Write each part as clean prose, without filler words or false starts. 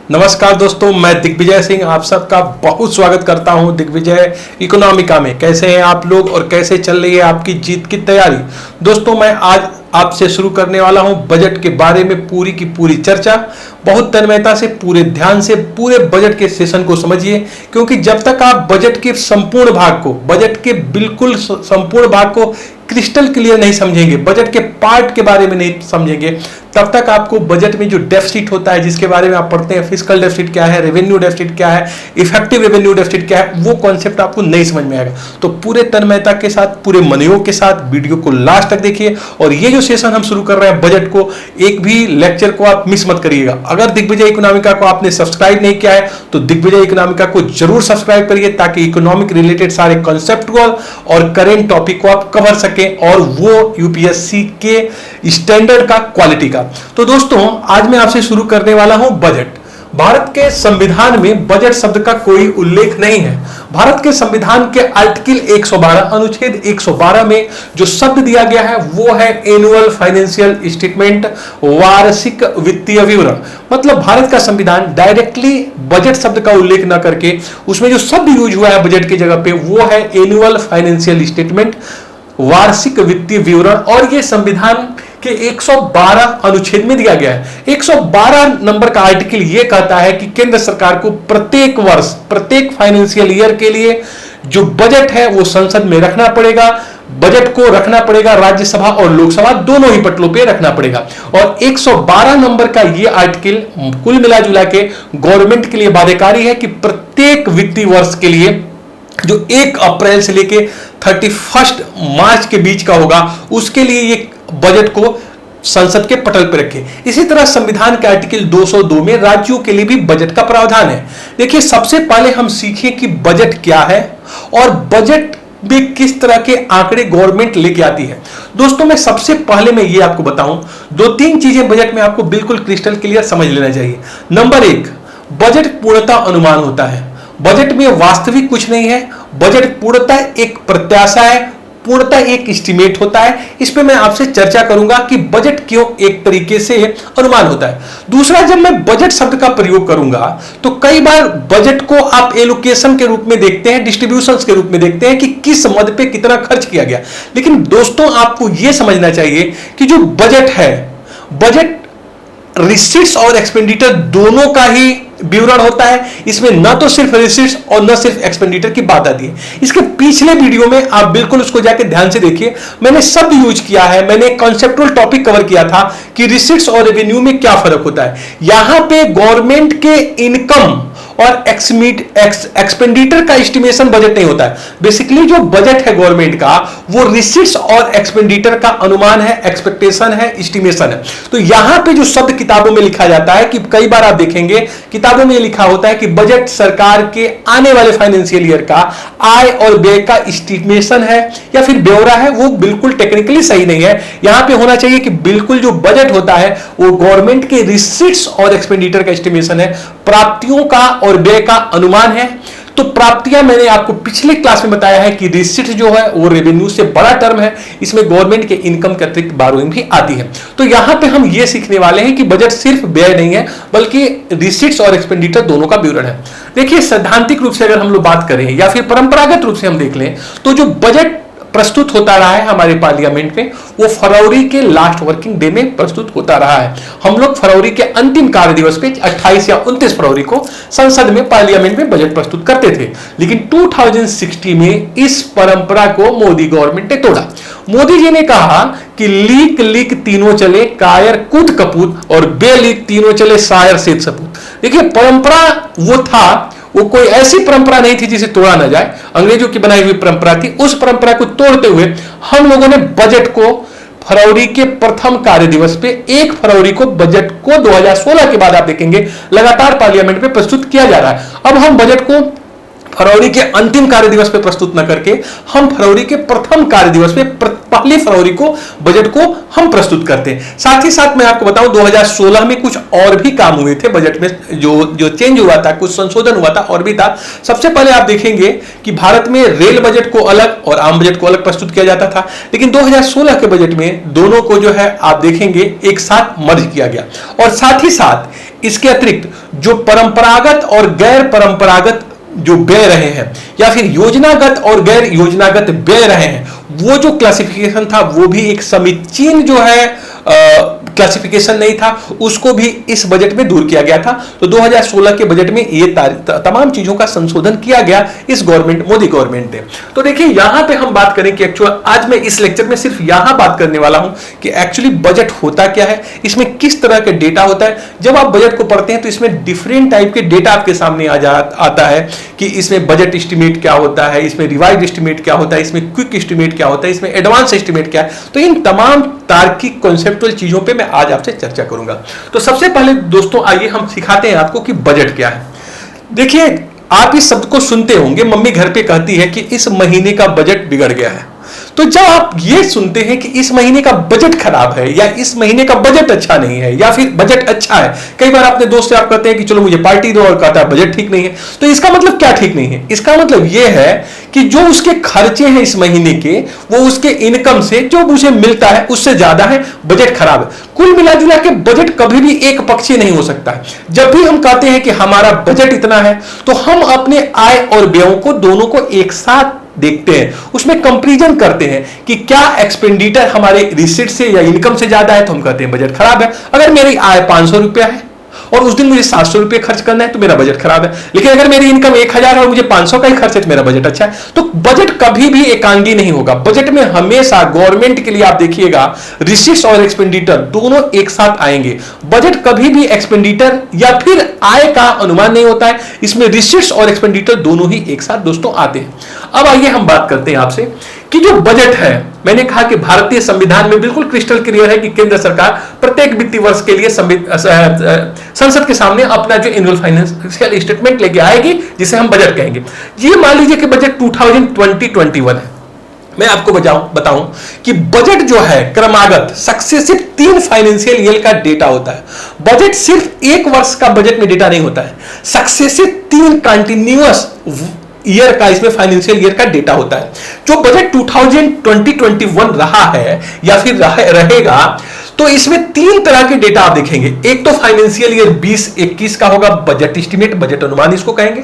नमस्कार दोस्तों, मैं दिग्विजय सिंह आप सबका बहुत स्वागत करता हूं दिग्विजय इकोनॉमिका में। कैसे हैं आप लोग और कैसे चल रही है आपकी जीत की तैयारी। दोस्तों, मैं आज आपसे शुरू करने वाला हूं बजट के बारे में पूरी की पूरी चर्चा। बहुत तन्मयता से, पूरे ध्यान से पूरे बजट के सेशन को समझिए, क्योंकि जब तक आप बजट के संपूर्ण भाग को, बजट के बिल्कुल संपूर्ण भाग को क्रिस्टल क्लियर नहीं समझेंगे, बजट के पार्ट के बारे में नहीं समझेंगे, तब तक आपको बजट में जो डेफिसिट होता है, जिसके बारे में आप पढ़ते हैं, फिस्कल डेफिसिट क्या है, रेवेन्यू डेफिसिट क्या है, इफेक्टिव रेवेन्यू डेफिसिट क्या है, वो कॉन्सेप्ट आपको नहीं समझ में आएगा। तो पूरे तन्मयता के साथ, पूरे मनयोग के साथ वीडियो को लास्ट तक देखिए। और ये जो सेशन हम शुरू कर रहे हैं बजट को, एक भी लेक्चर को आप मिस मत करिएगा। अगर दिग्विजय इकोनॉमिका को आपने सब्सक्राइब नहीं किया है तो दिग्विजय इकोनॉमिका को जरूर सब्सक्राइब करिए, ताकि इकोनॉमिक रिलेटेड सारे कॉन्सेप्टुअल और करेंट टॉपिक को आप कवर सकें, और वो यूपीएससी के स्टैंडर्ड का, क्वालिटी का। तो दोस्तों, आज मैं आपसे शुरू करने वाला हूं बजट। भारत के संविधान में बजट शब्द का कोई उल्लेख नहीं है। भारत के संविधान के आर्टिकल 112 अनुच्छेद 112 में जो शब्द दिया गया है वो है एनुअल फाइनेंशियल स्टेटमेंट, वार्षिक वित्तीय विवरण। मतलब भारत का संविधान डायरेक्टली बजट शब्द का उल्लेख न करके उसमें जो शब्द यूज हुआ है बजट की जगह पे वो है एनुअल फाइनेंशियल स्टेटमेंट, वार्षिक वित्तीय विवरण। और ये संविधान के 112 अनुच्छेद में दिया गया है। 112 नंबर का आर्टिकल यह कहता है कि केंद्र सरकार को प्रत्येक वर्ष, प्रत्येक फाइनेंशियल ईयर के लिए जो बजट है वो संसद में रखना पड़ेगा। बजट को रखना पड़ेगा राज्यसभा और लोकसभा दोनों ही पटलों पे रखना पड़ेगा। और 112 नंबर का यह आर्टिकल कुल मिला जुला के गवर्नमेंट के लिए बाध्यकारी है कि प्रत्येक वित्तीय वर्ष के लिए जो 1 अप्रैल से लेके 31 मार्च के बीच का होगा, उसके लिए ये बजट को संसद के पटल पर रखे। इसी तरह संविधान के आर्टिकल 202 में राज्यों के लिए भी बजट का प्रावधान है। देखिए, सबसे पहले हम सीखें कि बजट क्या है और बजट में किस तरह के आंकड़े गवर्नमेंट लेके आती है। दोस्तों, मैं सबसे पहले मैं ये आपको बताऊं, 2-3 चीजें बजट में आपको बिल्कुल क्रिस्टल क्लियर समझ लेना चाहिए। नंबर 1, बजट पूर्णतः अनुमान होता है। बजट में वास्तविक कुछ नहीं है। बजट पूर्णतः एक प्रत्याशा है, पूर्णतः एक एस्टीमेट होता है। इस पे मैं आपसे चर्चा करूंगा कि बजट क्यों एक तरीके से अनुमान होता है। दूसरा, जब मैं बजट शब्द का प्रयोग करूंगा तो कई बार बजट को आप एलोकेशन के रूप में देखते हैं, डिस्ट्रीब्यूशन के रूप में देखते हैं कि किस मद पे कितना खर्च किया गया। लेकिन दोस्तों, आपको यह समझना चाहिए कि जो बजट है, बजट रिसीट्स और एक्सपेंडिचर दोनों का ही विवरण होता है। इसमें न तो सिर्फ रिसीट्स और न सिर्फ एक्सपेंडिचर की बात आती है। इसके पिछले वीडियो में आप बिल्कुल उसको जाके ध्यान से देखिए, मैंने शब्द यूज किया है, मैंने कॉन्सेप्चुअल टॉपिक कवर किया था कि रिसीट्स और रेवेन्यू में क्या फर्क होता है। यहां पे गवर्नमेंट के इनकम और एक्सपेंडिचर का एस्टिमेशन बजट नहीं होता है। बेसिकली जो बजट है गवर्नमेंट का वो रिसीट्स और एक्सपेंडिचर का अनुमान है, एक्सपेक्टेशन है, एस्टिमेशन है। तो यहां पे जो शब्द किताबों में लिखा जाता है, कि कई बार आप देखेंगे किताबों में लिखा होता है कि बजट सरकार के आने वाले फाइनेंशियल ईयर का आय और व्यय का एस्टिमेशन है या फिर ब्यौरा है, वो बिल्कुल टेक्निकली सही नहीं है। यहां पे होना चाहिए कि बिल्कुल जो बजट होता है वो गवर्नमेंट के रिसीट्स और एक्सपेंडिचर का एस्टिमेशन है, प्राप्तियों का और व्यय का अनुमान है। तो प्राप्तियां मैंने आपको पिछले क्लास में बताया है कि रिसीट जो है वो रेवेन्यू से बड़ा टर्म है। इसमें गवर्नमेंट के इनकम के अतिरिक्त बोरोइंग भी आती है। तो यहां पे हम ये सीखने वाले हैं कि बजट सिर्फ व्यय नहीं है, बल्कि रिसीट्स और एक्सपेंडिचर दोनों का विवरण है। देखिए, सैद्धांतिक रूप से अगर हम लोग बात करें या फिर परंपरागत रूप से हम देख लें तो जो बजट प्रस्तुत होता रहा है हमारे पार्लियामेंट में वो फरवरी के लास्ट वर्किंग डे में प्रस्तुत होता रहा है। हम लोग फरवरी के अंतिम कार्य दिवस पे 28 या 29 फरवरी को संसद में, पार्लियामेंट में बजट प्रस्तुत करते थे। लेकिन 2060 में इस परंपरा को मोदी गवर्नमेंट ने तोड़ा। मोदी जी ने कहा कि लीक लीक तीनों चले, कायर कूद कपूत, और बेलीक तीनों चले, शायर सेठ सपूत। देखिए, परंपरा वो था, वो कोई ऐसी परंपरा नहीं थी जिसे तोड़ा ना जाए। अंग्रेजों की बनाई हुई परंपरा थी। उस परंपरा को तोड़ते हुए हम लोगों ने बजट को फरवरी के प्रथम कार्य दिवस पे 1 फरवरी को बजट को 2016 के बाद आप देखेंगे लगातार पार्लियामेंट में प्रस्तुत किया जा रहा है। अब हम बजट को फरवरी के अंतिम कार्य दिवस पे प्रस्तुत न करके हम फरवरी के प्रथम कार्य दिवस पे पहली फरवरी को बजट को हम प्रस्तुत करते हैं। साथ ही साथ मैं आपको बताऊं 2016 में कुछ और भी काम हुए थे बजट में, जो चेंज हुआ था, कुछ संशोधन हुआ था और भी था। सबसे पहले आप देखेंगे कि भारत में रेल बजट को अलग और आम बजट को अलग प्रस्तुत किया जाता था, लेकिन 2016 के बजट में दोनों को जो है आप देखेंगे एक साथ मर्ज किया गया। और साथ ही साथ इसके अतिरिक्त जो परंपरागत और गैर परंपरागत जो व्यय रहे हैं या फिर योजनागत और गैर योजनागत व्यय रहे हैं, वो जो क्लासिफिकेशन था वो भी एक समीचीन जो है क्लासिफिकेशन नहीं था, उसको भी इस बजट में दूर किया गया था। तो 2016 के बजट में ये तमाम चीजों का संशोधन किया गया इस गवर्नमेंट, मोदी गवर्नमेंट ने। तो देखिए यहां पे हम बात करें कि एक्चुअल आज मैं इस लेक्चर में सिर्फ यहां बात करने वाला हूं कि एक्चुअली बजट होता क्या है, इसमें किस तरह के डेटा होता है। जब आप बजट को पढ़ते हैं तो इसमें डिफरेंट टाइप के डेटा आपके सामने आता है कि इसमें बजट एस्टिमेट क्या होता है, इसमें रिवाइज्ड एस्टिमेट क्या होता है, इसमें क्विक एस्टिमेट क्या होता है, इसमें एडवांस एस्टिमेट क्या है। तो इन तमाम तार्किक कॉन्सेप्चुअल चीजों पे मैं आज आपसे चर्चा करूंगा। तो सबसे पहले दोस्तों आइए हम सिखाते हैं आपको कि बजट क्या है। देखिए आप इस शब्द को सुनते होंगे, मम्मी घर पे कहती है कि इस महीने का बजट बिगड़ गया है। तो जब आप ये सुनते हैं कि इस महीने का बजट खराब है या इस महीने का बजट अच्छा नहीं है या फिर बजट अच्छा है, कई बार अपने दोस्त से आप कहते हैं कि चलो मुझे पार्टी दो और कहता है बजट ठीक नहीं है। तो इसका मतलब क्या ठीक नहीं है? इसका मतलब यह है कि जो उसके खर्चे हैं इस महीने के, वो उसके इनकम से जो उसे मिलता है उससे ज्यादा है, बजट खराब है। कुल मिलाजुला के बजट कभी भी एक पक्षीय नहीं हो सकता है। जब भी हम कहते हैं कि हमारा बजट इतना है, तो हम अपने आय और व्ययों को दोनों को एक साथ देखते हैं, उसमें कंपैरिजन करते हैं कि क्या एक्सपेंडिचर हमारे रिसीट से या इनकम से ज्यादा है तो हम कहते हैं बजट खराब है। अगर मेरी आय 500 रुपया है और उस दिन मुझे 700 रुपये खर्च करना है तो मेरा बजट खराब है। लेकिन अगर मेरी इनकम 1000 है और मुझे 500 का ही खर्च है तो मेरा बजट अच्छा है। तो बजट कभी भी एकांगी नहीं होगा। बजट में हमेशा गवर्नमेंट के लिए आप देखिएगा रिसीट्स और एक्सपेंडिचर दोनों एक साथ आएंगे। बजट कभी भी एक्सपेंडिचर या फिर आय का अनुमान नहीं होता है, इसमें रिसीट्स और एक्सपेंडिचर दोनों ही एक साथ दोस्तों आते हैं। अब आइए हम बात करते हैं आपसे कि जो बजट है, मैंने कहा कि भारतीय संविधान में बिल्कुल क्रिस्टल क्लियर है कि केंद्र सरकार प्रत्येक वित्तीय वर्ष के लिए संसद के सामने अपना जो एनुअल फाइनेंशियल स्टेटमेंट लेके आएगी, जिसे हम बजट कहेंगे। ये मान लीजिए कि बजट 2020-21 है। मैं आपको बताऊं कि बजट जो है क्रमागत सक्सेसिव 3 फाइनेंशियल ईयर का डेटा होता है। बजट सिर्फ एक वर्ष का बजट में डेटा नहीं होता है, सक्सेसिव 3 कंटिन्यूअस ईयर का इसमें फाइनेंशियल ईयर का डेटा होता है। जो बजट 2020-21 रहा है या फिर रहेगा, तो इसमें 3 तरह के डेटा आप देखेंगे। एक तो फाइनेंशियल ईयर 20-21 का होगा बजट एस्टिमेट, बजट अनुमान इसको कहेंगे।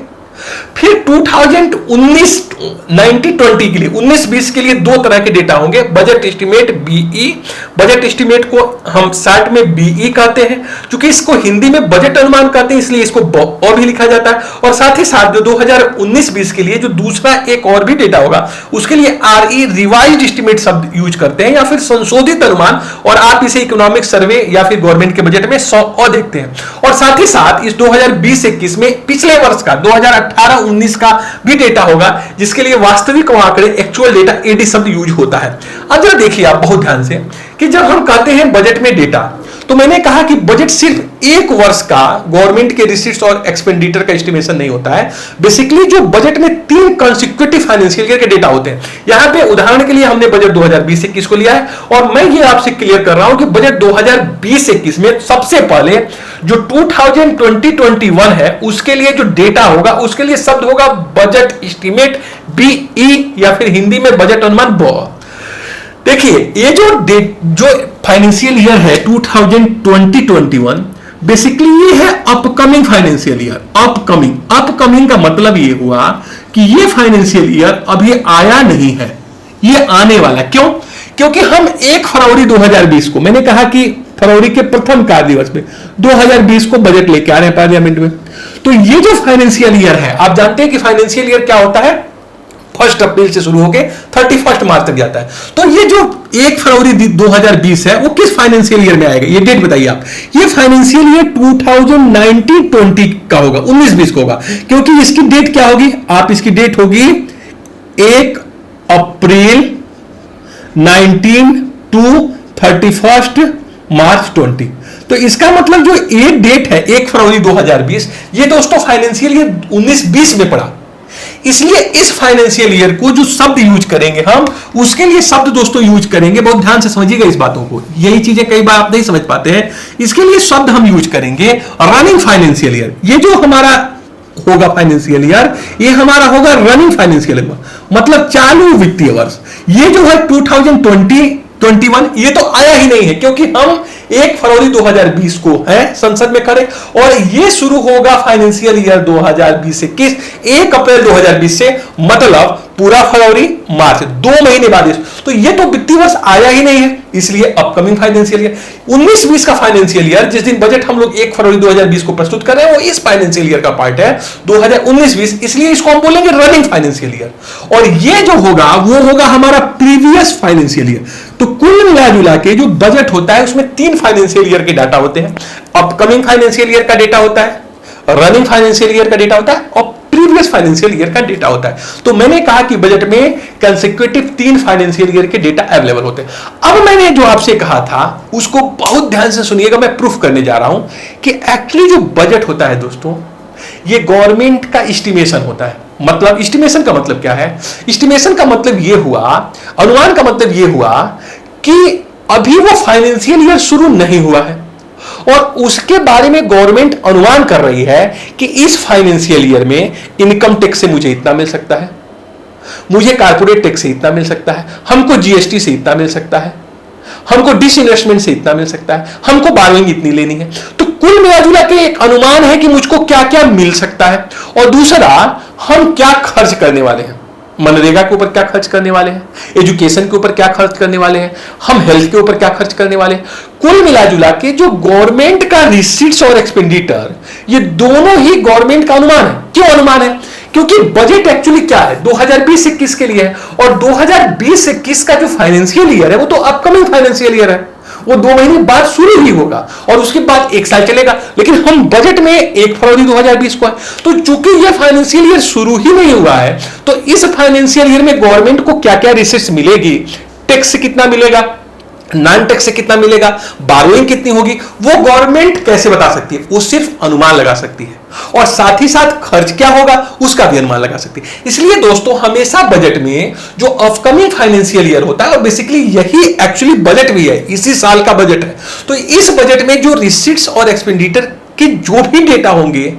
फिर 2019-20 के लिए 19-20 के लिए 2 तरह के डेटा होंगे, budget estimate BE. Budget estimate को हम शॉर्ट में बीई कहते हैं, क्योंकि इसको हिंदी में बजट अनुमान कहते हैं इसलिए इसको और भी लिखा जाता है। और साथ ही साथ जो 2019-20 के लिए जो दूसरा एक और भी डेटा होगा उसके लिए आरई रिवाइज्ड एस्टिमेट शब्द यूज करते हैं या फिर संशोधित अनुमान, और आप इसे इकोनॉमिक सर्वे या फिर गवर्नमेंट के बजट में 100 देखते हैं। और साथ ही साथ इस 2020-21 में पिछले वर्ष का 2018-19 का भी डेटा होगा, जिसके लिए वास्तविक आंकड़े एक्चुअल डेटा एडी शब्द यूज होता है। अब जरा देखिए आप बहुत ध्यान से कि जब हम कहते हैं बजट में डेटा, तो मैंने कहा कि बजट सिर्फ एक वर्ष का गवर्नमेंट के रिसीट्स और एक्सपेंडिचर का एस्टिमेशन नहीं होता है। बेसिकली जो बजट में 3 कंसेक्यूटिव फाइनेंशियल ईयर के डेटा होते हैं। यहां पे उदाहरण के लिए हमने बजट 2020-21 को लिया है और मैं ये आपसे क्लियर कर रहा हूं कि बजट 2020-21 में सबसे पहले जो 2020-21 है उसके लिए जो डेटा होगा उसके लिए शब्द होगा बजट एस्टिमेट बीई या फिर हिंदी में बजट अनुमान ब। देखिए ये जो फाइनेंशियल ईयर है 2020-21 बेसिकली ये है अपकमिंग फाइनेंशियल ईयर। अपकमिंग का मतलब ये हुआ कि ये फाइनेंशियल ईयर अभी आया नहीं है, ये आने वाला। क्यों? क्योंकि हम 1 फरवरी 2020 को, मैंने कहा कि फरवरी के प्रथम कार्य दिवस में 2020 को बजट लेके आ रहे हैं पार्लियामेंट में। तो ये जो फाइनेंशियल ईयर है, आप जानते हैं कि फाइनेंशियल ईयर क्या होता है, 1 अप्रैल से शुरू होकर 31 मार्च तक जाता है। तो ये जो 1 फरवरी 2020 है वो किस फाइनेंशियल ईयर में आएगा, ये डेट बताइए आप। ये फाइनेंशियल ईयर 2019-20 का होगा, 19-20 को होगा, क्योंकि इसकी डेट क्या होगी, आप इसकी डेट होगी 1 अप्रैल 19 to 31 मार्च 20। तो इसका मतलब जो ये डेट है 1 फरवरी 2020, ये दोस्तों फाइनेंशियल ईयर 19-20 में पड़ा। इसलिए इस फाइनेंशियल ईयर को जो शब्द यूज करेंगे हम, उसके लिए शब्द दोस्तों यूज करेंगे, बहुत ध्यान से समझिएगा इस बातों को, यही चीजें कई बार आप नहीं समझ पाते हैं। इसके लिए शब्द हम यूज करेंगे रनिंग फाइनेंशियल ईयर। ये जो हमारा होगा फाइनेंशियल ईयर, ये हमारा होगा रनिंग फाइनेंशियल ईयर, मतलब चालू वित्तीय वर्ष। ये जो है 2020-21 ये तो आया ही नहीं है, क्योंकि हम 1 फरवरी 2020 को है संसद में खड़े, और ये शुरू होगा फाइनेंशियल ईयर 2020 से, किस 1 अप्रैल 2020 से, मतलब पूरा फरवरी मार्च 2 महीने बाद। तो ये तो वित्तीय वर्ष आया ही नहीं है, इसलिए अपकमिंग फाइनेंशियल ईयर 19-20 का फाइनेंशियल ईयर, जिस दिन बजट हम लोग 1 फरवरी 2020 को प्रस्तुत कर रहे हैं, वो इस फाइनेंशियल ईयर का पार्ट है 2019-20, इसलिए इसको हम बोलेंगे रनिंग फाइनेंशियल ईयर। और ये जो होगा वो होगा हमारा प्रीवियस फाइनेंशियल ईयर। तो कुल मिला जुला के जो बजट होता है उसमें 3 फाइनेंशियल ईयर के डाटा होते हैं, अपकमिंग फाइनेंशियल ईयर का डेटा होता है, रनिंग फाइनेंशियल ईयर का डेटा होता है, और प्रीवियस फाइनेंशियल ईयर का डेटा होता है। तो मैंने कहा कि बजट में कंसेक्यूटिव 3 फाइनेंशियल ईयर के डेटा अवेलेबल होते हैं। अब मैंने जो आपसे कहा था उसको बहुत ध्यान से सुनिएगा, मैं प्रूफ करने जा रहा हूं कि एक्चुअली जो बजट होता है दोस्तों, ये गवर्नमेंट का एस्टिमेशन होता है। मतलब एस्टिमेशन का मतलब क्या है? एस्टिमेशन का मतलब ये हुआ, अनुमान का मतलब ये हुआ कि अभी वो फाइनेंशियल ईयर शुरू नहीं हुआ है और उसके बारे में गवर्नमेंट अनुमान कर रही है कि इस फाइनेंशियल ईयर में इनकम टैक्स से मुझे इतना मिल सकता है, मुझे कारपोरेट टैक्स से इतना मिल सकता है, हमको जीएसटी से इतना मिल सकता है, हमको डिसइन्वेस्टमेंट से इतना मिल सकता है, हमको बारहवीं इतनी लेनी है। तो कुल मिलाजुला के एक अनुमान है कि मुझको क्या क्या मिल सकता है, और दूसरा हम क्या खर्च करने वाले हैं, मनरेगा के ऊपर क्या खर्च करने वाले हैं, एजुकेशन के ऊपर क्या खर्च करने वाले हैं, हम हेल्थ के ऊपर क्या खर्च करने वाले हैं। कुल मिलाजुला के जो गवर्नमेंट का रिसीट्स और एक्सपेंडिचर, ये दोनों ही गवर्नमेंट का अनुमान है। क्यों अनुमान है? क्योंकि बजट एक्चुअली क्या है, 2020-21 के लिए है, और 2020-21 का जो फाइनेंशियल ईयर है वो तो अपकमिंग फाइनेंशियल ईयर है, वो 2 महीने बाद शुरू ही होगा और उसके बाद 1 साल चलेगा। लेकिन हम बजट में 1 फरवरी 2020 को है, तो चूंकि ये फाइनेंशियल ईयर शुरू ही नहीं हुआ है, तो इस फाइनेंशियल ईयर में गवर्नमेंट को क्या क्या रिसीट्स मिलेगी, टैक्स कितना मिलेगा, नॉन टैक्स से कितना मिलेगा, बारोइंग कितनी होगी, वो गवर्नमेंट कैसे बता सकती है? वो सिर्फ अनुमान लगा सकती है, और साथ ही साथ खर्च क्या होगा उसका भी अनुमान लगा सकती है। इसलिए दोस्तों हमेशा बजट में जो अपकमिंग फाइनेंशियल ईयर होता है, और बेसिकली यही एक्चुअली बजट भी है, इसी साल का बजट है, तो इस बजट में जो रिसीट्स और एक्सपेंडिचर के जो भी डेटा होंगे,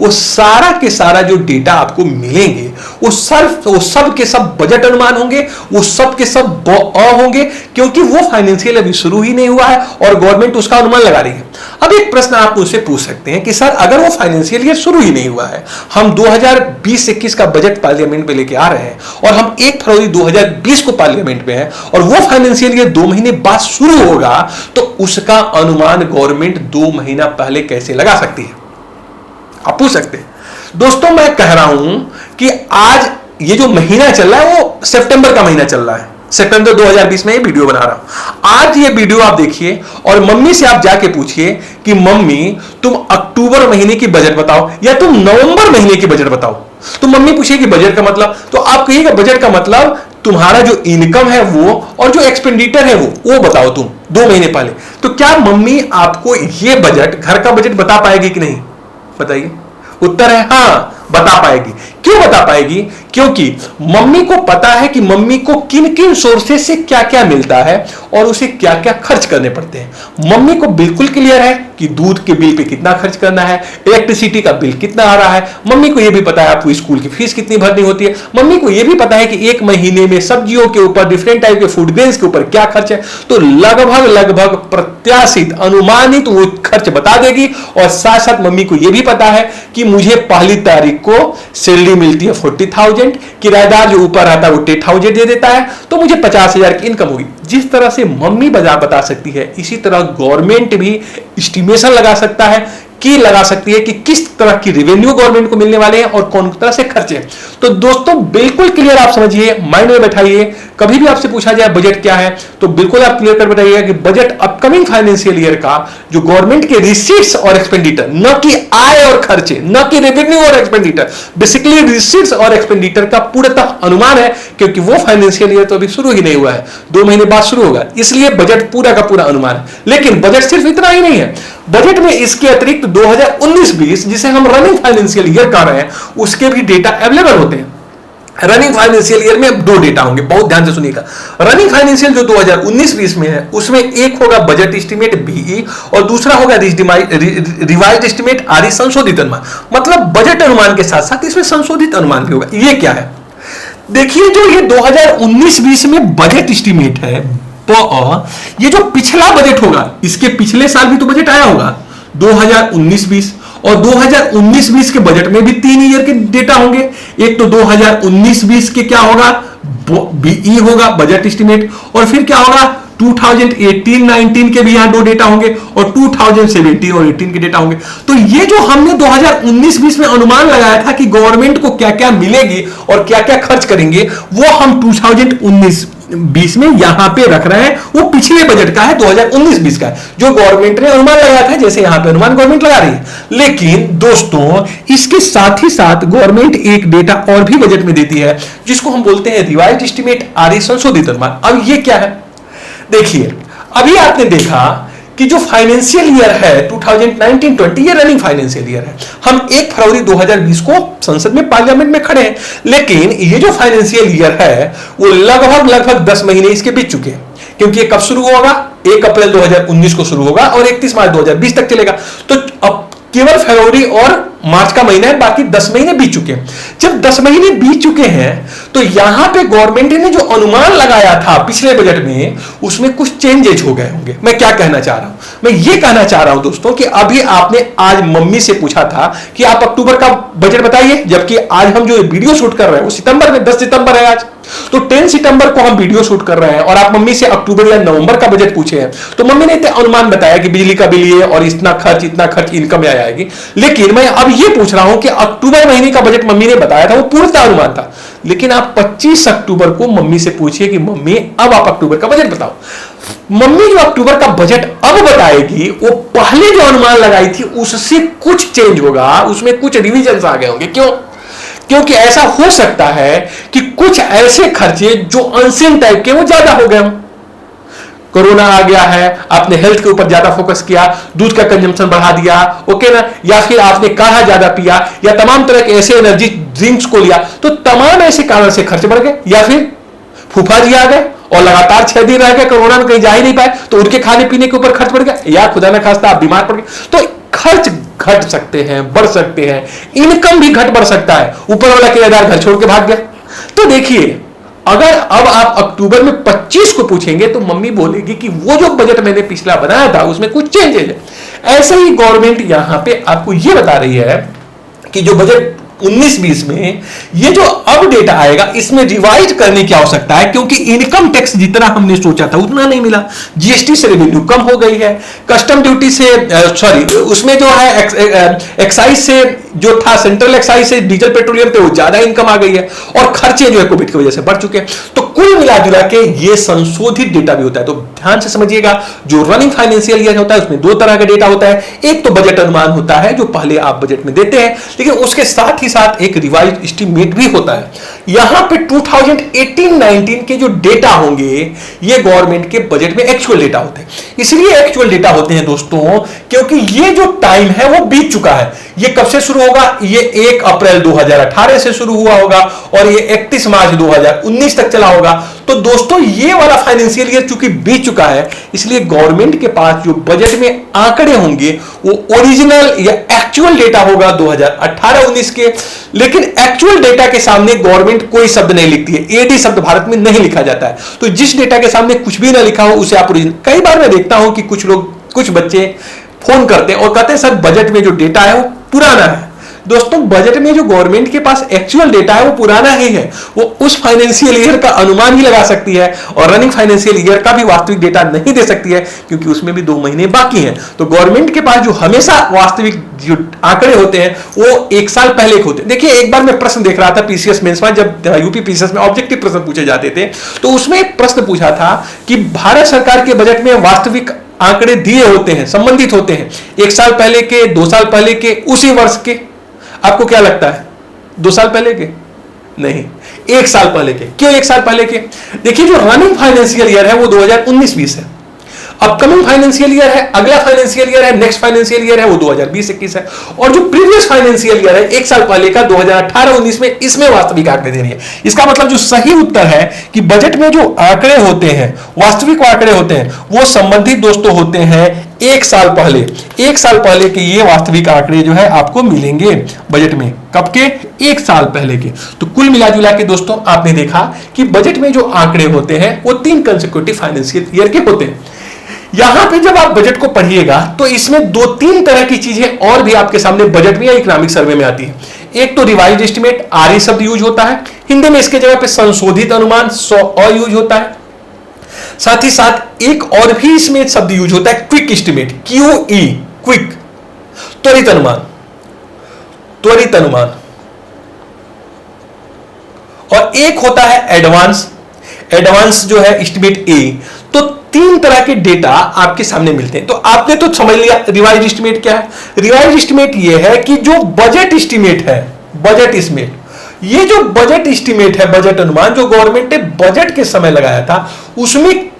वो सारा के सारा जो डेटा आपको मिलेंगे वो सब के सब बजट अनुमान होंगे, वो सब के सब होंगे, क्योंकि वो फाइनेंशियल अभी शुरू ही नहीं हुआ है और गवर्नमेंट उसका अनुमान लगा रही है। अब एक प्रश्न आप मुझसे पूछ सकते हैं कि सर अगर वो फाइनेंशियल ईयर शुरू ही नहीं हुआ है, हम 2020-21 का बजट पार्लियामेंट में लेके आ रहे हैं और हम 1 फरवरी 2020 को पार्लियामेंट में है और वो फाइनेंशियल ईयर 2 महीने बाद शुरू होगा, तो उसका अनुमान गवर्नमेंट 2 महीना पहले कैसे लगा सकती है? आप पूछ सकते हैं। दोस्तों मैं कह रहा हूं कि आज ये जो महीना चल रहा है वो सितंबर का महीना चल रहा है, सितंबर 2020 में ये वीडियो बना रहा हूं। आज ये वीडियो आप देखिए और मम्मी से आप जाके पूछिए कि मम्मी तुम अक्टूबर महीने की बजट बताओ या तुम नवंबर महीने की बजट बताओ। तो मम्मी पूछेगी बजट का मतलब, तो आप कहिएगा बजट का मतलब तुम्हारा जो इनकम है वो और जो एक्सपेंडिचर है वो बताओ तुम 2 महीने पहले। तो क्या मम्मी आपको ये बजट, घर का बजट बता पाएगी कि नहीं? बताइए। उत्तर है हाँ, बता पाएगी। क्यों बता पाएगी? क्योंकि मम्मी को पता है कि मम्मी को किन किन सोर्सेज से क्या क्या मिलता है और उसे क्या क्या खर्च करने पड़ते हैं। मम्मी को बिल्कुल क्लियर है कि दूध के बिल पे कितना खर्च करना है, इलेक्ट्रिसिटी का बिल कितना आ रहा है। मम्मी को यह भी पता है आपको स्कूल की फीस कितनी भरनी होती है। मम्मी को यह भी पता है कि 1 महीने में सब्जियों के ऊपर, डिफरेंट टाइप के फूड ग्रेन्स के ऊपर क्या खर्च है। तो लगभग प्रत्याशित, अनुमानित वो खर्च बता देगी। और साथ साथ मम्मी को यह भी पता है कि मुझे 1 तारीख को सैलरी मिलती है 40,000, किराएदार जो ऊपर आता है वो 10,000 दे देता है, तो मुझे 50,000 की इनकम होगी। जिस तरह से मम्मी बता सकती है, इसी तरह गवर्नमेंट भी एस्टिमेशन लगा सकता है लगा सकती है कि किस तरह की रेवेन्यू गवर्नमेंट को मिलने वाले हैं और कौन तरह से खर्चे। तो दोस्तों बिल्कुल क्लियर आप समझिए, माइंड में बैठाइए। कभी भी आपसे पूछा जाए बजट क्या है तो बिल्कुल आप क्लियर कर बताइएगा कि बजट अपकमिंग फाइनेंशियल ईयर का जो गवर्नमेंट के रिसीट्स और एक्सपेंडिचर, न कि आय और खर्चे, न कि रेवेन्यू और एक्सपेंडिचर, बेसिकली रिसीट्स और एक्सपेंडिचर का पूर्णतः अनुमान है, क्योंकि वो फाइनेंशियल ईयर तो अभी शुरू ही नहीं हुआ है, 2 महीने बाद शुरू होगा, इसलिए बजट पूरा का पूरा अनुमान है। लेकिन बजट सिर्फ इतना ही नहीं है, बजट में इसके अतिरिक्त अतिरिक्त 2019-20 जिसे हम रनिंग फाइनेंशियल ईयर कह रहे हैं, उसके भी डेटा अवेलेबल होते हैं। रनिंग फाइनेंशियल ईयर में दो डेटा होंगे, बहुत ध्यान से सुनिएगा। रनिंग फाइनेंशियल जो 2019-20 में है, उसमें एक होगा बजट एस्टीमेट बीई और दूसरा होगा रिवाइज्ड एस्टीमेट आरई, संशोधित अनुमान। मतलब बजट अनुमान के साथ साथ इसमें संशोधित अनुमान भी होगा। ये क्या है, देखिए जो ये 2019-20 में बजट एस्टीमेट है, तो ये जो पिछला बजट होगा, इसके पिछले साल भी तो बजट आया होगा 2019-20, और 2019-20 के बजट में भी 3 ईयर के डेटा होंगे। एक तो 2019-20 के क्या होगा, बीई होगा बजट एस्टीमेट, और फिर क्या होगा 2018-19 के भी यहां 2 डेटा होंगे, और 2017 और 18 के डेटा होंगे। तो ये जो हमने 2019-20 में अनुमान लगाया था कि गवर्नमेंट को क्या क्या मिलेगी और क्या क्या खर्च करेंगे, वो हम 2019-20 में यहां पे रख रहे हैं। वो पिछले बजट का है, 2019-20 का है, जो गवर्नमेंट ने अनुमान लगाया था, जैसे यहां पे अनुमान गवर्नमेंट लगा रही है। लेकिन दोस्तों इसके साथ ही साथ गवर्नमेंट एक डेटा और भी बजट में देती है, जिसको हम बोलते हैं रिवाइज्ड एस्टीमेट आरई, संशोधित अनुमान। अब ये क्या है, देखिए अभी आपने देखा कि जो फाइनेंशियल ईयर है 2019-20 ये रनिंग फाइनेंशियल ईयर है। हम 1 फरवरी 2020 को संसद में पार्लियामेंट में खड़े हैं, लेकिन ये जो फाइनेंशियल ईयर है वो लगभग 10 महीने इसके बीत चुके हैं, क्योंकि ये कब शुरू होगा, 1 अप्रैल 2019 को शुरू होगा और 31 मार्च 2020 तक चलेगा। तो अब केवल फरवरी और मार्च का महीना है, बाकी 10 महीने बीत चुके हैं। जब 10 महीने बीत चुके हैं तो यहां पे गवर्नमेंट ने जो अनुमान लगाया था पिछले बजट में, उसमें कुछ चेंजेस हो गए होंगे। मैं क्या कहना चाह रहा हूं, मैं ये कहना चाह रहा हूं दोस्तों कि अभी आपने आज मम्मी से पूछा था कि आप अक्टूबर का बजट बताइए, जबकि आज हम जो वीडियो शूट कर रहे हैं वो सितंबर में 10 सितंबर है आज, तो 10 सितंबर को हम वीडियो शूट कर रहे हैं और आप मम्मी से अक्टूबर या नवंबर का बजट पूछे हैं, तो मम्मी ने अनुमान बताया कि बिजली का बिल ये और इतना खर्च इनकम आएगी। लेकिन मैं अब ये पूछ रहा हूं कि अक्टूबर महीने का बजट मम्मी ने बताया था, वो पूर्णतः अनुमान था, लेकिन आप 25 अक्टूबर को मम्मी से पूछिए कि मम्मी अब आप अक्टूबर का बजट बताओ। मम्मी जो अक्टूबर का बजट अब बताएगी, वो पहले जो अनुमान लगाई थी उससे कुछ चेंज होगा, उसमें कुछ रिविजन आ गए होंगे। क्यों? क्योंकि ऐसा हो सकता है कि कुछ ऐसे खर्चे जो अनसीन टाइप के वो ज्यादा हो गए हों। कोरोना आ गया है, आपने हेल्थ के ऊपर ज्यादा फोकस किया, दूध का कंजम्पशन बढ़ा दिया, ओके ना, या फिर आपने काढ़ा ज्यादा पिया, या तमाम तरह के ऐसे एनर्जी ड्रिंक्स को लिया, तो तमाम ऐसे कारण से खर्च बढ़ गए। या फिर फूफा जी आ गए और लगातार 6 दिन रह गए, कोरोना में कहीं जा ही नहीं पाए, तो उनके खाने पीने के ऊपर खर्च बढ़ गया, या खुदा ना खास्ता आप बीमार पड़ गए। तो खर्च घट सकते हैं, बढ़ सकते हैं, इनकम भी घट बढ़ सकता है। ऊपर वाला किराएदार घर छोड़ के भाग गया। तो देखिए, अगर अब आप अक्टूबर में 25 को पूछेंगे तो मम्मी बोलेगी कि वो जो बजट मैंने पिछला बनाया था उसमें कुछ चेंजेस है। ऐसे ही गवर्नमेंट यहां पे आपको ये बता रही है कि जो बजट 19-20 में ये जो अब डेटा आएगा, इसमें रिवाइज करने की आवश्यकता है, क्योंकि इनकम टैक्स जितना हमने सोचा था उतना नहीं मिला। जीएसटी से रेवेन्यू कम हो गई है, कस्टम ड्यूटी से उसमें जो है एक्साइज से जो था, सेंट्रल एक्साइज से डीजल पेट्रोलियम पे वो ज्यादा इनकम आ गई है, और खर्चे जो है कोविड की वजह से बढ़ चुके हैं। तो कुल मिला जुला के ये संशोधित डेटा भी होता है। तो ध्यान से समझिएगा, जो रनिंग फाइनेंशियल ईयर होता है उसमें 2 तरह का डेटा होता है। एक तो बजट अनुमान होता है जो पहले आप बजट में देते हैं, लेकिन उसके साथ ही साथ एक रिवाइज एस्टीमेट भी होता है। यहां पे 2018-19 के जो डेटा होंगे ये गवर्नमेंट के बजट में एक्चुअल डेटा होते हैं। इसलिए एक्चुअल डेटा होते हैं दोस्तों, क्योंकि ये जो टाइम है वो बीत चुका है। ये कब से शुरू होगा? ये 1 अप्रैल 2018 से शुरू हुआ होगा और ये 31 मार्च 2019 तक चला होगा। तो दोस्तों ये वाला फाइनेंशियल ईयर चूंकि बीत चुका है, इसलिए गवर्नमेंट के पास जो बजट में आंकड़े होंगे वो ओरिजिनल या एक्चुअल डेटा होगा 2018-19 के। लेकिन एक्चुअल डेटा के सामने गवर्नमेंट कोई शब्द नहीं लिखती है, एडी शब्द भारत में नहीं लिखा जाता है। तो जिस डेटा के सामने कुछ भी ना लिखा हो उसे आप ओरिजिनल। कई बार मैं देखता हूं कि कुछ बच्चे फोन करते हैं और कहते हैं सर बजट में जो डेटा है वो पुराना है। दोस्तों बजट में जो गवर्नमेंट के पास एक्चुअल डेटा है वो पुराना ही है, वो उस फाइनेंशियल ईयर का अनुमान ही लगा सकती है और रनिंग फाइनेंशियल ईयर का भी वास्तविक डेटा नहीं दे सकती है, क्योंकि उसमें भी 2 महीने बाकी हैं। तो गवर्नमेंट के पास जो हमेशा वास्तविक जो आंकड़े होते हैं वो 1 साल पहले के होते हैं। देखिए एक बार मैं प्रश्न देख रहा था पीसीएस मेंस में, जब यूपी पीसीएस में ऑब्जेक्टिव प्रश्न पूछे जाते थे, तो उसमें एक प्रश्न पूछा था कि भारत सरकार के बजट में वास्तविक आंकड़े दिए होते हैं, संबंधित होते हैं 1 साल पहले के, 2 साल पहले के, उसी वर्ष के। आपको क्या लगता है 2 साल पहले के? नहीं, 1 साल पहले के। क्यों 1 साल पहले के? देखिए जो रनिंग फाइनेंशियल ईयर है वो 2019-20 है। अपकमिंग फाइनेंशियल ईयर है, अगला फाइनेंशियल ईयर है, नेक्स्ट फाइनेंशियल ईयर है वो 2020-21 है, और जो प्रीवियस फाइनेंशियल ईयर है एक साल पहले का 2018-19 में, इसमें वास्तविक आंकड़े दे रही है। इसका मतलब जो सही उत्तर है कि बजट में जो आंकड़े होते हैं, वास्तविक आंकड़े होते हैं, वो संबंधित दोस्तों होते हैं एक साल पहले। एक साल पहले के ये वास्तविक आंकड़े जो है आपको मिलेंगे बजट में। कब के? एक साल पहले के। तो कुल मिला जुला के दोस्तों आपने देखा कि बजट में जो आंकड़े होते हैं वो 3 कंसेक्यूटिव फाइनेंशियल ईयर के होते हैं। यहां पे जब आप बजट को पढ़िएगा तो इसमें 2-3 तरह की चीजें और भी आपके सामने बजट में या इकोनॉमिक सर्वे में आती है। एक तो रिवाइज्ड एस्टिमेट, आरई शब्द यूज होता है हिंदी में, इसके जगह पे संशोधित अनुमान यूज होता है। साथ ही साथ एक और भी इसमें शब्द यूज होता है क्विक एस्टिमेट, QE, क्विक, त्वरित अनुमान, त्वरित अनुमान। और एक होता है एडवांस, एडवांस जो है एस्टिमेट ए। तो 3 तरह के डेटा आपके सामने मिलते हैं। तो आपने तो समझ लिया रिवाइज्ड एस्टिमेट क्या है। रिवाइज्ड एस्टिमेट ये है कि जो बजट एस्टिमेट है, बजट एस्टिमेट, ये जो बजट एस्टिमेट है, बजट अनुमान जो गवर्नमेंट ने बजट के समय लगाया था, उसमें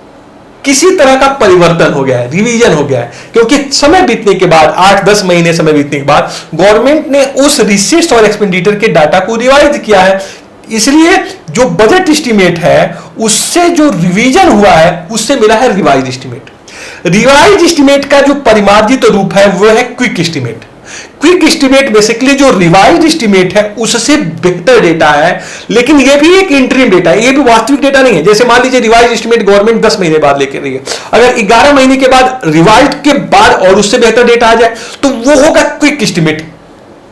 किसी तरह का परिवर्तन हो गया है, रिवीजन हो गया है, क्योंकि समय बीतने के बाद, 8-10 महीने समय बीतने के बाद गवर्नमेंट ने उस रिसीट्स और एक्सपेंडिचर के डाटा को रिवाइज किया है। इसलिए जो बजट एस्टिमेट है उससे जो रिवीजन हुआ है उससे मिला है रिवाइज एस्टिमेट। रिवाइज एस्टिमेट का जो परिमार्जित रूप है वो है quick estimate. Quick estimate basically जो रिवाइज एस्टिमेट है उससे बेहतर डेटा है, लेकिन यह भी एक इंटरिम डेटा है, यह भी वास्तविक डेटा नहीं है। जैसे मान लीजिए रिवाइज एस्टिमेट गवर्नमेंट 10 महीने बाद लेकर रही है, अगर 11 महीने के बाद रिवाइज के बाद और उससे बेहतर डेटा आ जाए तो वो होगा क्विक एस्टिमेट,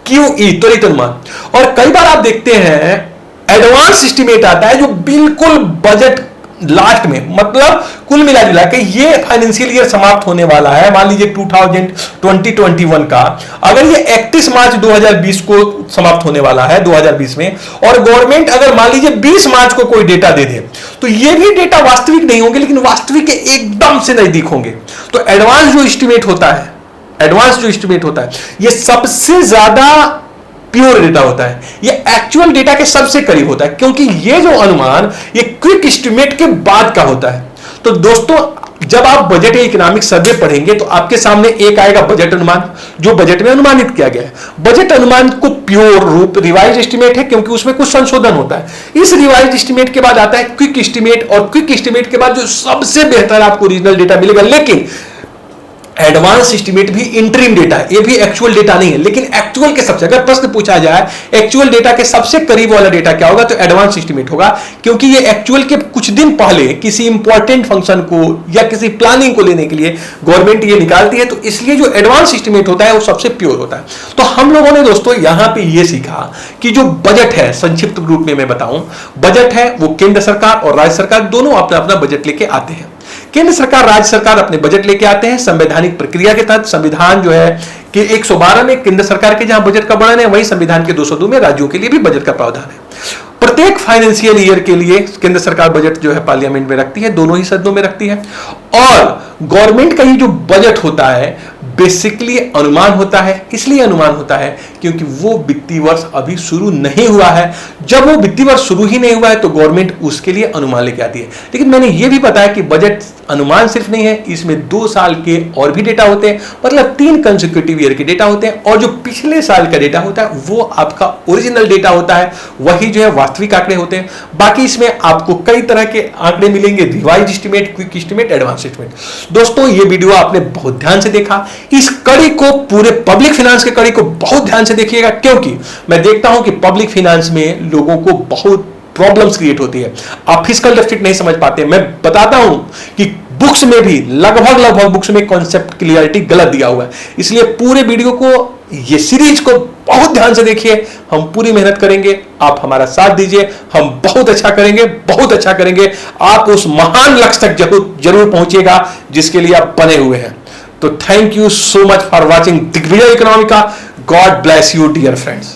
QE, त्वरित अनुमान। और कई बार आप देखते हैं एडवांस एस्टिमेट आता है जो बिल्कुल बजट लास्ट में, मतलब कुल मिला जुला के ये फाइनेंशियल ईयर समाप्त होने वाला है, मान लीजिए 2021 का, अगर ये 31 मार्च 2020 को समाप्त होने वाला है 2020 में, और गवर्नमेंट अगर मान लीजिए 20 मार्च को कोई डेटा दे दे तो ये भी डेटा वास्तविक नहीं होंगे, लेकिन वास्तविक के एकदम से नजदीक होंगे। तो एडवांस जो एस्टिमेट होता है, एडवांस जो एस्टिमेट होता है, ये सबसे ज्यादा प्योर डेटा होता है, ये एक्चुअल डेटा के सबसे करीब होता है, क्योंकि ये जो अनुमान ये क्विक एस्टिमेट के बाद का होता है। तो दोस्तों जब आप बजट या इकोनॉमिक सर्वे पढ़ेंगे तो आपके सामने एक आएगा बजट अनुमान, जो बजट में अनुमानित किया गया है। बजट अनुमान को प्योर रूप रिवाइज एस्टिमेट है, क्योंकि उसमें कुछ संशोधन होता है। इस रिवाइज एस्टिमेट के बाद आता है क्विक एस्टिमेट, और क्विक एस्टिमेट के बाद जो सबसे बेहतर आपको ओरिजिनल डेटा मिलेगा, लेकिन एडवांस एस्टिमेट भी इंटरिम डेटा है, ये भी एक्चुअल डेटा नहीं है, लेकिन एक्चुअल के सबसे, अगर प्रश्न पूछा जाए एक्चुअल डेटा के सबसे करीब वाला डेटा क्या होगा तो एडवांस एस्टिमेट होगा, क्योंकि ये एक्चुअल के कुछ दिन पहले किसी इंपॉर्टेंट फंक्शन को या किसी प्लानिंग को लेने के लिए गवर्नमेंट ये निकालती है, तो इसलिए जो एडवांस एस्टिमेट होता है वो सबसे प्योर होता है। तो हम लोगों ने दोस्तों यहां पे ये सीखा कि जो बजट है, संक्षिप्त रूप में मैं बताऊं, बजट है वो केंद्र सरकार और राज्य सरकार दोनों अपना अपना बजट लेके आते हैं। केंद्र सरकार, राज्य सरकार अपने बजट लेके आते हैं संवैधानिक प्रक्रिया के तहत। संविधान जो है कि 112 में केंद्र सरकार के जहां बजट का वर्णन है, वहीं संविधान के 202 में राज्यों के लिए भी बजट का प्रावधान है। प्रत्येक फाइनेंशियल ईयर के लिए केंद्र सरकार बजट जो है पार्लियामेंट में रखती है, दोनों ही सदनों में रखती है। और गवर्नमेंट का ये जो बजट होता है बेसिकली अनुमान होता है। इसलिए अनुमान होता है क्योंकि वो वित्तीय वर्ष अभी शुरू नहीं हुआ है। जब वो वित्तीय वर्ष शुरू ही नहीं हुआ है तो गवर्नमेंट उसके लिए अनुमान लेके आती है। लेकिन मैंने ये भी बताया कि बजट अनुमान सिर्फ नहीं है, इसमें 2 साल के और भी डेटा होते हैं, मतलब 3 कंसेक्यूटिव ईयर के डेटा होते हैं। और जो पिछले साल का डेटा होता है वो आपका ओरिजिनल डेटा होता है, वही जो है वास्तविक आंकड़े होते हैं। बाकी इसमें आपको कई तरह के आंकड़े मिलेंगे, revise estimate, quick estimate, advance estimate. दोस्तों ये वीडियो आपने बहुत ध्यान से देखा। इस कड़ी को, पूरे पब्लिक फाइनेंस के कड़ी को बहुत ध्यान से देखिएगा, क्योंकि मैं देखता हूं कि पब्लिक फाइनेंस में लोगों को बहुत प्रॉब्लम्स क्रिएट होती है। आप फिस्कल डेफिसिट नहीं समझ पाते। मैं बताता हूं कि बुक्स में भी लगभग बुक्स में कॉन्सेप्ट क्लियरिटी गलत दिया हुआ है। इसलिए पूरे वीडियो को, ये सीरीज को बहुत ध्यान से देखिए। हम पूरी मेहनत करेंगे, आप हमारा साथ दीजिए, हम बहुत अच्छा करेंगे, बहुत अच्छा करेंगे। आप उस महान लक्ष्य तक जरूर पहुंचिएगा जिसके लिए आप बने हुए हैं। तो thank you so much for watching Digvijay Economica. God bless you dear friends.